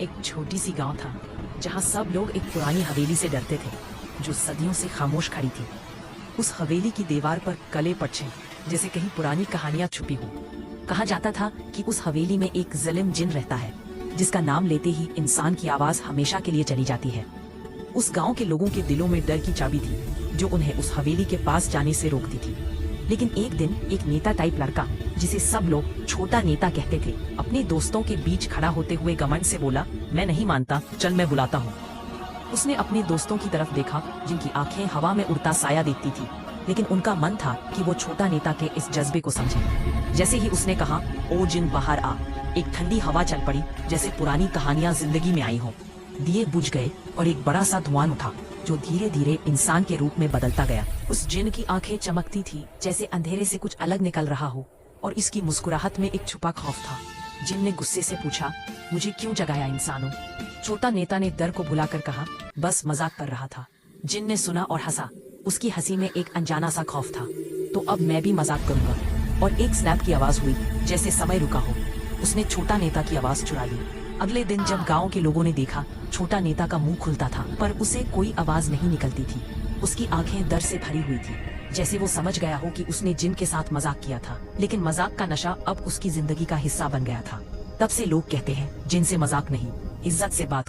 एक छोटी सी गांव था जहां सब लोग एक पुरानी हवेली से डरते थे जो सदियों से खामोश खड़ी थी। उस हवेली की दीवार पर कले पक्षे जैसे कहीं पुरानी कहानियां छुपी हो। कहा जाता था कि उस हवेली में एक जालिम जिन रहता है जिसका नाम लेते ही इंसान की आवाज हमेशा के लिए चली जाती है। उस गांव के लोगों के दिलों में डर की चाबी थी जो उन्हें उस हवेली के पास जाने से रोकती थी। लेकिन एक दिन एक नेता टाइप लड़का जिसे सब लोग छोटा नेता कहते थे अपने दोस्तों के बीच खड़ा होते हुए घमंड से बोला, मैं नहीं मानता, चल मैं बुलाता हूँ। उसने अपने दोस्तों की तरफ देखा जिनकी आंखें हवा में उड़ता साया देखती थी, लेकिन उनका मन था कि वो छोटा नेता के इस जज्बे को समझे। जैसे ही उसने कहा, ओ जिन बाहर आ, एक ठंडी हवा चल पड़ी जैसे पुरानी कहानियां जिंदगी में आई हों। दिए बुझ गए और एक बड़ा सा धुआं उठा जो धीरे धीरे इंसान के रूप में बदलता गया। उस जिन की आंखें चमकती थी जैसे अंधेरे से कुछ अलग निकल रहा हो और इसकी मुस्कुराहट में एक छुपा खौफ था। जिन ने गुस्से से पूछा, मुझे क्यों जगाया इंसानों? छोटा नेता ने डर को भुलाकर कहा, बस मजाक कर रहा था। जिन ने सुना और हंसा। उसकी हंसी में एक अनजाना सा खौफ था। तो अब मैं भी मजाक करूंगा। और एक स्नैप की आवाज हुई जैसे समय रुका हो। उसने छोटा नेता की आवाज चुरा ली। अगले दिन जब गांव के लोगों ने देखा, छोटा नेता का मुंह खुलता था पर उसे कोई आवाज नहीं निकलती थी। उसकी आंखें डर से भरी हुई थी जैसे वो समझ गया हो कि उसने जिन के साथ मजाक किया था, लेकिन मजाक का नशा अब उसकी जिंदगी का हिस्सा बन गया था। तब से लोग कहते हैं, जिन से मजाक नहीं, इज्जत से बात